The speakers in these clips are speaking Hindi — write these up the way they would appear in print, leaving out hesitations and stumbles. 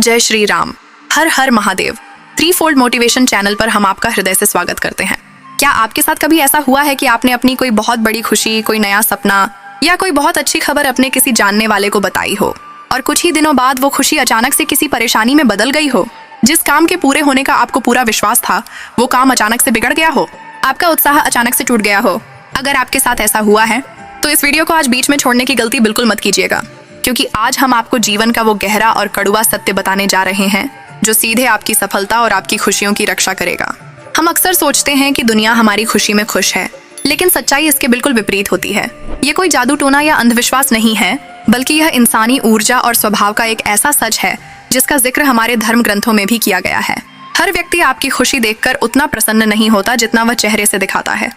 जय श्री राम, हर हर Mahadev. Three fold motivation channel पर हम आपका हृदय से स्वागत करते हैं। क्या आपके साथ कभी ऐसा हुआ है कि आपने अपनी कोई बहुत बड़ी खुशी, कोई नया सपना या कोई बहुत अच्छी खबर अपने किसी जानने वाले को बताई हो और कुछ ही दिनों बाद वो खुशी अचानक से किसी परेशानी में बदल गई हो? जिस काम के पूरे होने का आपको पूरा विश्वास था, वो काम अचानक से बिगड़ गया हो, आपका उत्साह अचानक से टूट गया हो। अगर आपके साथ ऐसा हुआ है तो इस वीडियो को आज बीच में छोड़ने की गलती बिल्कुल मत कीजिएगा, क्योंकि आज हम आपको जीवन का वो गहरा और कड़वा सत्य बताने जा रहे हैं जो सीधे आपकी सफलता और आपकी खुशियों की रक्षा करेगा। हम अक्सर सोचते हैं कि दुनिया हमारी खुशी में खुश है, लेकिन सच्चाई इसके बिल्कुल विपरीत होती है। ये कोई जादू टोना या अंधविश्वास नहीं है, बल्कि यह इंसानी ऊर्जा और स्वभाव का एक ऐसा सच है जिसका जिक्र हमारे धर्म ग्रंथों में भी किया गया है। हर व्यक्ति आपकी खुशी देखकर उतना प्रसन्न नहीं होता जितना वह चेहरे से दिखाता है।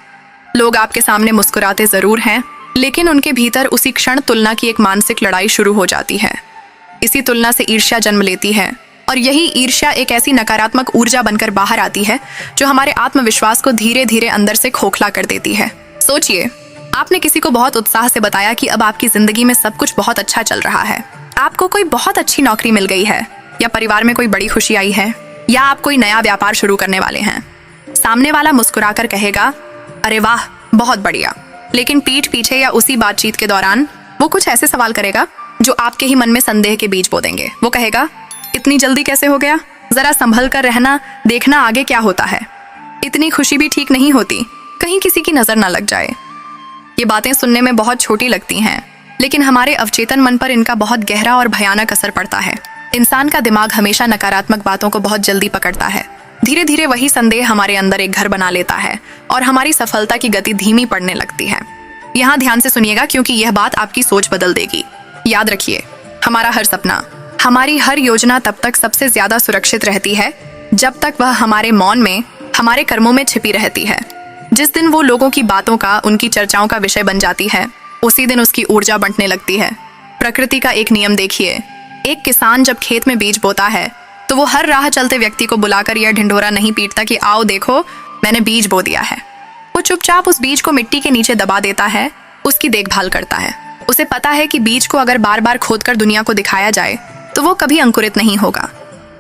लोग आपके सामने मुस्कुराते जरूर हैं, लेकिन उनके भीतर उसी क्षण तुलना की एक मानसिक लड़ाई शुरू हो जाती है। इसी तुलना से ईर्ष्या जन्म लेती है, और यही ईर्ष्या एक ऐसी नकारात्मक ऊर्जा बनकर बाहर आती है जो हमारे आत्मविश्वास को धीरे धीरे अंदर से खोखला कर देती है। सोचिए, आपने किसी को बहुत उत्साह से बताया कि अब आपकी जिंदगी में सब कुछ बहुत अच्छा चल रहा है। आपको कोई बहुत अच्छी नौकरी मिल गई है, या परिवार में कोई बड़ी खुशी आई है, या आप कोई नया व्यापार शुरू करने वाले हैं। सामने वाला मुस्कुराकर कहेगा, अरे वाह, बहुत बढ़िया। लेकिन पीठ पीछे या उसी बातचीत के दौरान वो कुछ ऐसे सवाल करेगा जो आपके ही मन में संदेह के बीज बो देंगे। वो कहेगा, इतनी जल्दी कैसे हो गया? जरा संभल कर रहना, देखना आगे क्या होता है। इतनी खुशी भी ठीक नहीं होती, कहीं किसी की नजर ना लग जाए। ये बातें सुनने में बहुत छोटी लगती हैं, लेकिन हमारे अवचेतन मन पर इनका बहुत गहरा और भयानक असर पड़ता है। इंसान का दिमाग हमेशा नकारात्मक बातों को बहुत जल्दी पकड़ता है। धीरे धीरे वही संदेह हमारे अंदर एक घर बना लेता है और हमारी सफलता की गति धीमी पड़ने लगती है। यहाँ ध्यान से सुनिएगा, क्योंकि यह बात आपकी सोच बदल देगी। याद रखिए, हमारा हर सपना, हमारी हर योजना तब तक सबसे ज्यादा सुरक्षित रहती है जब तक वह हमारे मौन में, हमारे कर्मों में छिपी रहती है। जिस दिन वो लोगों की बातों का, उनकी चर्चाओं का विषय बन जाती है, उसी दिन उसकी ऊर्जा बंटने लगती है। प्रकृति का एक नियम देखिए, एक किसान जब खेत में बीज बोता है तो वो हर राह चलते व्यक्ति को बुलाकर यह ढिंढोरा नहीं पीटता कि आओ देखो, मैंने बीज बो दिया है। वो चुपचाप उस बीज को मिट्टी के नीचे दबा देता है, उसकी देखभाल करता है। उसे पता है कि बीज को अगर बार बार खोदकर दुनिया को दिखाया जाए तो वो कभी अंकुरित नहीं होगा।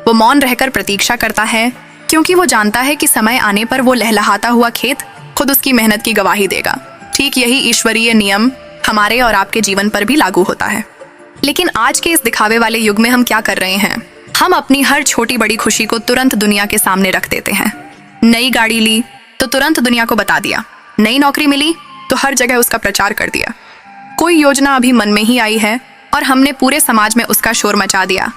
वो मौन रहकर प्रतीक्षा करता है, क्योंकि वो जानता है कि समय आने पर वो लहलहाता हुआ खेत खुद उसकी मेहनत की गवाही देगा। ठीक यही ईश्वरीय नियम हमारे और आपके जीवन पर भी लागू होता है। लेकिन आज के इस दिखावे वाले युग में हम क्या कर रहे हैं? हम अपनी हर छोटी बड़ी खुशी को तुरंत दुनिया के सामने रख देते हैं। नई गाड़ी ली तो तुरंत दुनिया को बता दिया, नई नौकरी मिली तो हर जगह उसका प्रचार कर दिया। कोई योजना अभी मन में ही आई है और हमने पूरे समाज में उसका शोर मचा दिया।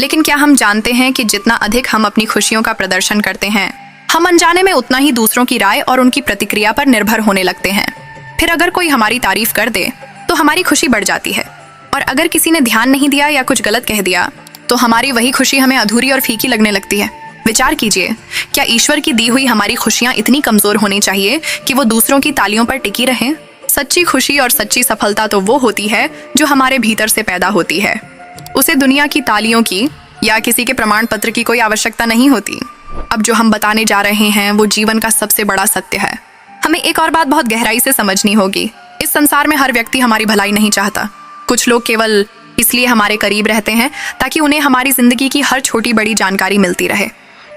लेकिन क्या हम जानते हैं कि जितना अधिक हम अपनी खुशियों का प्रदर्शन करते हैं, हम अनजाने में उतना ही दूसरों की राय और उनकी प्रतिक्रिया पर निर्भर होने लगते हैं। फिर अगर कोई हमारी तारीफ कर दे तो हमारी खुशी बढ़ जाती है, और अगर किसी ने ध्यान नहीं दिया या कुछ गलत कह दिया तो हमारी वही खुशी हमें अधूरी और फीकी लगने लगती है। विचार कीजिए, क्या ईश्वर की दी हुई हमारी खुशियां इतनी कमजोर होनी चाहिए कि वो दूसरों की तालियों पर टिकी रहें? सच्ची खुशी और सच्ची सफलता तो वो होती है जो हमारे भीतर से पैदा होती है। उसे दुनिया की तालियों की या किसी के प्रमाण पत्र की कोई आवश्यकता नहीं होती। अब जो हम बताने जा रहे हैं वो जीवन का सबसे बड़ा सत्य है। हमें एक और बात बहुत गहराई से समझनी होगी। इस संसार में हर व्यक्ति हमारी भलाई नहीं चाहता। कुछ लोग केवल इसलिए हमारे करीब रहते हैं ताकि उन्हें हमारी जिंदगी की हर छोटी बड़ी जानकारी मिलती रहे।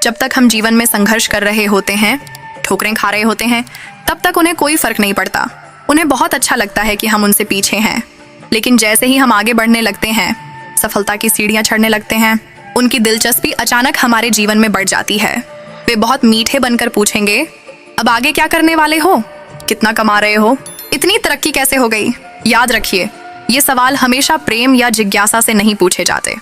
जब तक हम जीवन में संघर्ष कर रहे होते हैं, ठोकरें खा रहे होते हैं, तब तक उन्हें कोई फर्क नहीं पड़ता। उन्हें बहुत अच्छा लगता है कि हम उनसे पीछे हैं। लेकिन जैसे ही हम आगे बढ़ने लगते हैं, सफलता की सीढ़ियां चढ़ने लगते हैं, उनकी दिलचस्पी अचानक हमारे जीवन में बढ़ जाती है। वे बहुत मीठे बनकर पूछेंगे, अब आगे क्या करने वाले हो? कितना कमा रहे हो? इतनी तरक्की कैसे हो गई? याद रखिए, ये सवाल हमेशा प्रेम या जिज्ञासा से नहीं पूछे जाते।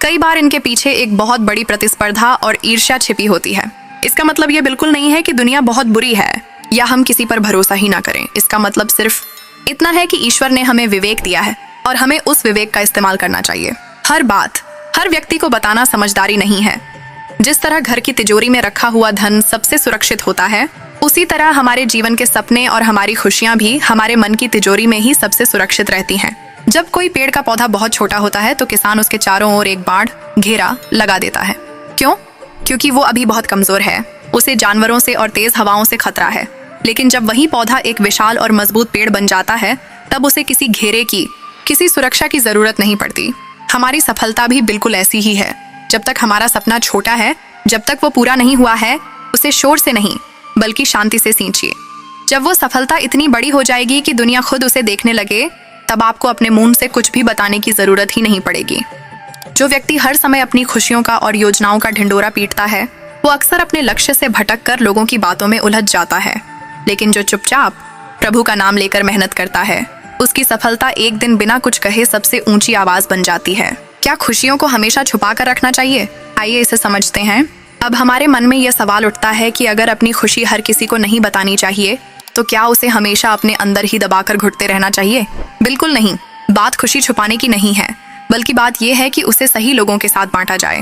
कई बार इनके पीछे एक बहुत बड़ी प्रतिस्पर्धा और ईर्ष्या छिपी होती है। इसका मतलब ये बिल्कुल नहीं है कि दुनिया बहुत बुरी है या हम किसी पर भरोसा ही ना करें। इसका मतलब सिर्फ इतना है कि ईश्वर ने हमें विवेक दिया है और हमें उस विवेक का इस्तेमाल करना चाहिए। हर बात हर व्यक्ति को बताना समझदारी नहीं है। जिस तरह घर की तिजोरी में रखा हुआ धन सबसे सुरक्षित होता है, उसी तरह हमारे जीवन के सपने और हमारी खुशियां भी हमारे मन की तिजोरी में ही सबसे सुरक्षित रहती हैं। जब कोई पेड़ का पौधा बहुत छोटा होता है तो किसान उसके चारों ओर एक बाड़ घेरा लगा देता है। क्यों? क्योंकि वो अभी बहुत कमजोर है, उसे जानवरों से और तेज हवाओं से खतरा है। लेकिन जब वही पौधा एक विशाल और मजबूत पेड़ बन जाता है, तब उसे किसी घेरे की, किसी सुरक्षा की जरूरत नहीं पड़ती। हमारी सफलता भी बिल्कुल ऐसी ही है। जब तक हमारा सपना छोटा है, जब तक वो पूरा नहीं हुआ है, उसे शोर से नहीं बल्कि शांति से सींचिए। जब वो सफलता इतनी बड़ी हो जाएगी कि दुनिया खुद उसे देखने लगे, तब आपको अपने मुंह से कुछ भी बताने की जरूरत ही नहीं पड़ेगी। जो व्यक्ति हर समय अपनी खुशियों का और योजनाओं का ढिंडोरा पीटता है, वो अक्सर अपने लक्ष्य से भटक कर लोगों की बातों में उलझ जाता है। लेकिन जो चुपचाप प्रभु का नाम लेकर मेहनत करता है, उसकी सफलता एक दिन बिना कुछ कहे सबसे ऊंची आवाज बन जाती है। क्या खुशियों को हमेशा छुपा कर रखना चाहिए? आइए इसे समझते हैं। अब हमारे मन में यह सवाल उठता है कि अगर अपनी खुशी हर किसी को नहीं बतानी चाहिए, तो क्या उसे हमेशा अपने अंदर ही दबाकर घुटते रहना चाहिए? बिल्कुल नहीं। बात खुशी छुपाने की नहीं है, बल्कि बात यह है कि उसे सही लोगों के साथ बांटा जाए।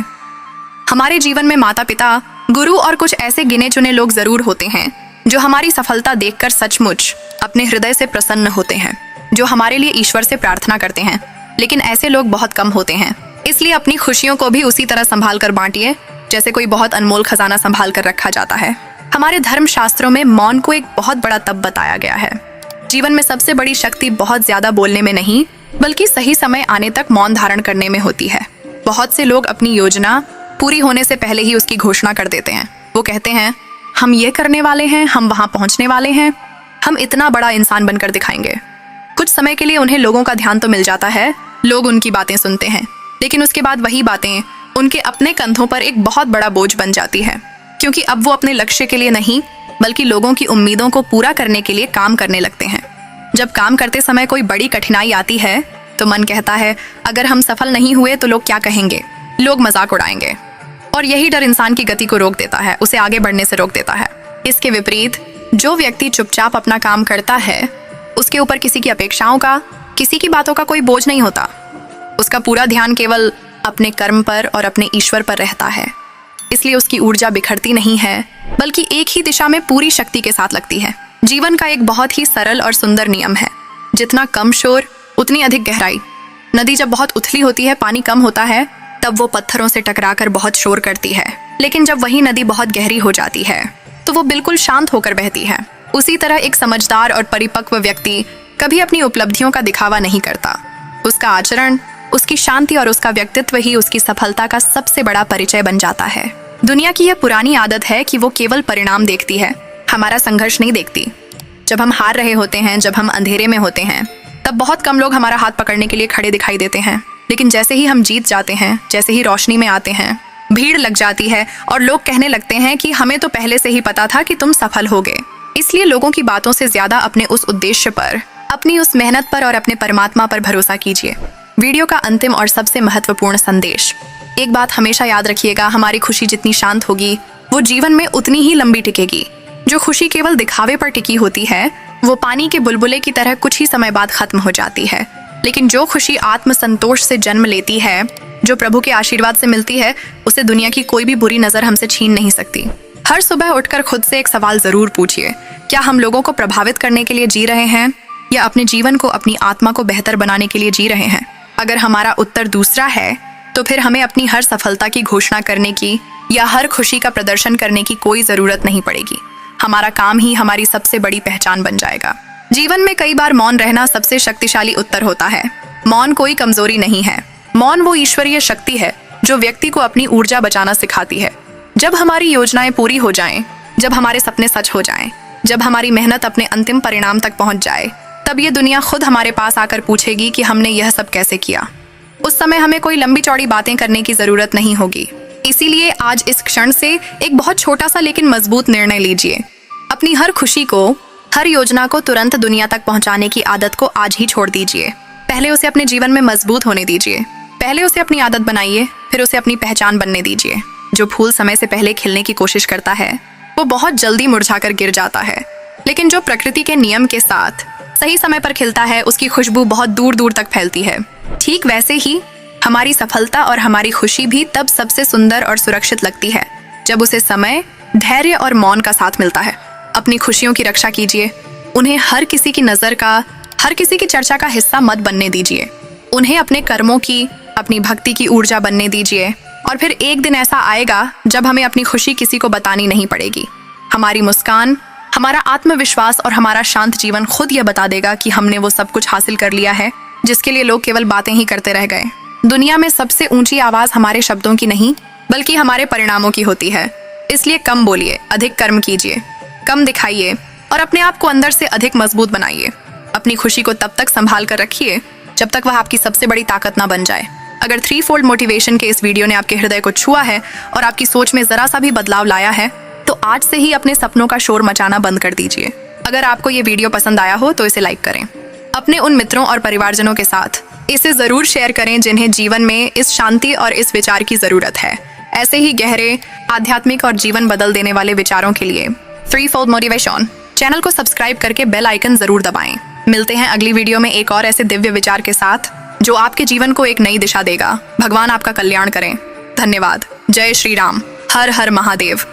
हमारे जीवन में माता पिता, गुरु और कुछ ऐसे गिने चुने लोग जरूर होते हैं जो हमारी सफलता देखकर सचमुच अपने हृदय से प्रसन्न होते हैं, जो हमारे लिए ईश्वर से प्रार्थना करते हैं। लेकिन ऐसे लोग बहुत कम होते हैं। इसलिए अपनी खुशियों को भी उसी तरह संभाल कर बांटिए जैसे कोई बहुत अनमोल खजाना संभाल कर रखा जाता है। हमारे धर्म शास्त्रों में मौन को एक बहुत बड़ा तप बताया गया है। जीवन में सबसे बड़ी शक्ति बहुत ज्यादा बोलने में नहीं, बल्कि सही समय आने तक मौन धारण करने में होती है। बहुत से लोग अपनी योजना पूरी होने से पहले ही उसकी घोषणा कर देते हैं। वो कहते हैं, हम ये करने वाले हैं, हम वहां पहुंचने वाले हैं, हम इतना बड़ा इंसान बनकर दिखाएंगे। कुछ समय के लिए उन्हें लोगों का ध्यान तो मिल जाता है, लोग उनकी बातें सुनते हैं, लेकिन उसके बाद वही बातें उनके अपने कंधों पर एक बहुत बड़ा बोझ बन जाती है, क्योंकि अब वो अपने लक्ष्य के लिए नहीं बल्कि लोगों की उम्मीदों को पूरा करने के लिए काम करने लगते हैं। जब काम करते समय कोई बड़ी कठिनाई आती है तो मन कहता है, अगर हम सफल नहीं हुए तो लोग क्या कहेंगे, लोग मजाक उड़ाएंगे। और यही डर इंसान की गति को रोक देता है, उसे आगे बढ़ने से रोक देता है। इसके विपरीत जो व्यक्ति चुपचाप अपना काम करता है, उसके ऊपर किसी की अपेक्षाओं का, किसी की बातों का कोई बोझ नहीं होता। उसका पूरा ध्यान केवल अपने कर्म पर और अपने ईश्वर पर रहता है। इसलिए उसकी ऊर्जा बिखरती नहीं है, बल्कि एक ही दिशा में पूरी शक्ति के साथ लगती है। जीवन का एक बहुत ही सरल और सुंदर नियम है, जितना कम शोर उतनी अधिक गहराई। नदी जब बहुत उथली होती है, पानी कम होता है, तब वो पत्थरों से टकराकर बहुत शोर करती है। लेकिन जब वही नदी बहुत गहरी हो जाती है तो वो बिल्कुल शांत होकर बहती है। उसी तरह एक समझदार और परिपक्व व्यक्ति कभी अपनी उपलब्धियों का दिखावा नहीं करता। उसका आचरण, उसकी शांति और उसका व्यक्तित्व ही उसकी सफलता का सबसे बड़ा परिचय बन जाता है। दुनिया की यह पुरानी आदत है कि वो केवल परिणाम देखती है, हमारा संघर्ष नहीं देखती। जब हम हार रहे होते हैं, जब हम अंधेरे में होते हैं, तब बहुत कम लोग हमारा हाथ पकड़ने के लिए खड़े दिखाई देते हैं। लेकिन जैसे ही हम जीत जाते हैं, जैसे ही रोशनी में आते हैं, भीड़ लग जाती है और लोग कहने लगते हैं कि हमें तो पहले से ही पता था कि तुम सफल होगे। इसलिए लोगों की बातों से ज्यादा अपने उस उद्देश्य पर, अपनी उस मेहनत पर और अपने परमात्मा पर भरोसा कीजिए। वीडियो का अंतिम और सबसे महत्वपूर्ण संदेश, एक बात हमेशा याद रखिएगा, हमारी खुशी जितनी शांत होगी वो जीवन में उतनी ही लंबी टिकेगी। जो खुशी केवल दिखावे पर टिकी होती है वो पानी के बुलबुले की तरह कुछ ही समय बाद खत्म हो जाती है। लेकिन जो खुशी आत्म संतोष से जन्म लेती है, जो प्रभु के आशीर्वाद से मिलती है, उसे दुनिया की कोई भी बुरी नजर हमसे छीन नहीं सकती। हर सुबह उठकर खुद से एक सवाल जरूर पूछिए, क्या हम लोगों को प्रभावित करने के लिए जी रहे हैं या अपने जीवन को, अपनी आत्मा को बेहतर बनाने के लिए जी रहे हैं? अगर हमारा उत्तर दूसरा है तो फिर हमें अपनी हर सफलता की घोषणा करने की या हर खुशी का प्रदर्शन करने की कोई जरूरत नहीं पड़ेगी। हमारा काम ही हमारी सबसे बड़ी पहचान बन जाएगा। जीवन में कई बार मौन रहना सबसे शक्तिशाली उत्तर होता है। मौन कोई कमजोरी नहीं है, मौन वो ईश्वरीय शक्ति है जो व्यक्ति को अपनी ऊर्जा बचाना सिखाती है। जब हमारी योजनाएं पूरी हो जाएं, जब हमारे सपने सच हो जाएं, जब हमारी मेहनत अपने अंतिम परिणाम तक पहुंच जाए, तब ये दुनिया खुद हमारे पास आकर पूछेगी कि हमने यह सब कैसे किया। उस समय हमें कोई लंबी चौड़ी बातें करने की जरूरत नहीं होगी। इसीलिए आज इस क्षण से एक बहुत छोटा सा लेकिन मजबूत निर्णय लीजिए। अपनी हर खुशी को, हर योजना को तुरंत दुनिया तक पहुंचाने की आदत को आज ही छोड़ दीजिए। पहले उसे अपने जीवन में मजबूत होने दीजिए। पहले उसे अपनी आदत बनाइए, फिर उसे अपनी पहचान बनने दीजिए। जो फूल समय से पहले खिलने की कोशिश करता है वो बहुत जल्दी मुरझाकर गिर जाता है, लेकिन जो प्रकृति के नियम के साथ सही समय पर खिलता है उसकी खुशबू बहुत दूर दूर तक फैलती है। ठीक वैसे ही हमारी सफलता और हमारी खुशी भी तब सबसे सुंदर और सुरक्षित लगती है जब उसे समय, धैर्य और मौन का साथ मिलता है। अपनी खुशियों की रक्षा कीजिए, उन्हें हर किसी की नजर का, हर किसी की चर्चा का हिस्सा मत बनने दीजिए। उन्हें अपने कर्मों की, अपनी भक्ति की ऊर्जा बनने दीजिए। और फिर एक दिन ऐसा आएगा जब हमें अपनी खुशी किसी को बतानी नहीं पड़ेगी। हमारी मुस्कान, हमारा आत्मविश्वास और हमारा शांत जीवन खुद यह बता देगा कि हमने वो सब कुछ हासिल कर लिया है जिसके लिए लोग केवल बातें ही करते रह गए। दुनिया में सबसे ऊंची आवाज हमारे शब्दों की नहीं बल्कि हमारे परिणामों की होती है। इसलिए कम बोलिए, अधिक कर्म कीजिए, कम दिखाइए और अपने आप को अंदर से अधिक मजबूत बनाइए। अपनी खुशी को तब तक संभाल कर रखिए जब तक वह आपकी सबसे बड़ी ताकत ना बन जाए। अगर 3-fold मोटिवेशन के इस वीडियो ने आपके हृदय को छुआ है और आपकी सोच में जरा सा भी बदलाव लाया है तो आज से ही अपने सपनों का शोर मचाना बंद कर दीजिए। अगर आपको ये वीडियो पसंद आया हो तो इसे लाइक करें। अपने उन मित्रों और परिवारजनों के साथ इसे जरूर शेयर करें जिन्हें जीवन में इस शांति और इस विचार की जरूरत है। ऐसे ही गहरे, आध्यात्मिक और जीवन बदल देने वाले विचारों के लिए 3-fold मोटिवेशन चैनल को सब्सक्राइब करके बेल आइकन जरूर दबाएं। मिलते हैं अगली वीडियो में एक और ऐसे दिव्य विचार के साथ जो आपके जीवन को एक नई दिशा देगा। भगवान आपका कल्याण करें। धन्यवाद। जय श्री राम। हर हर महादेव।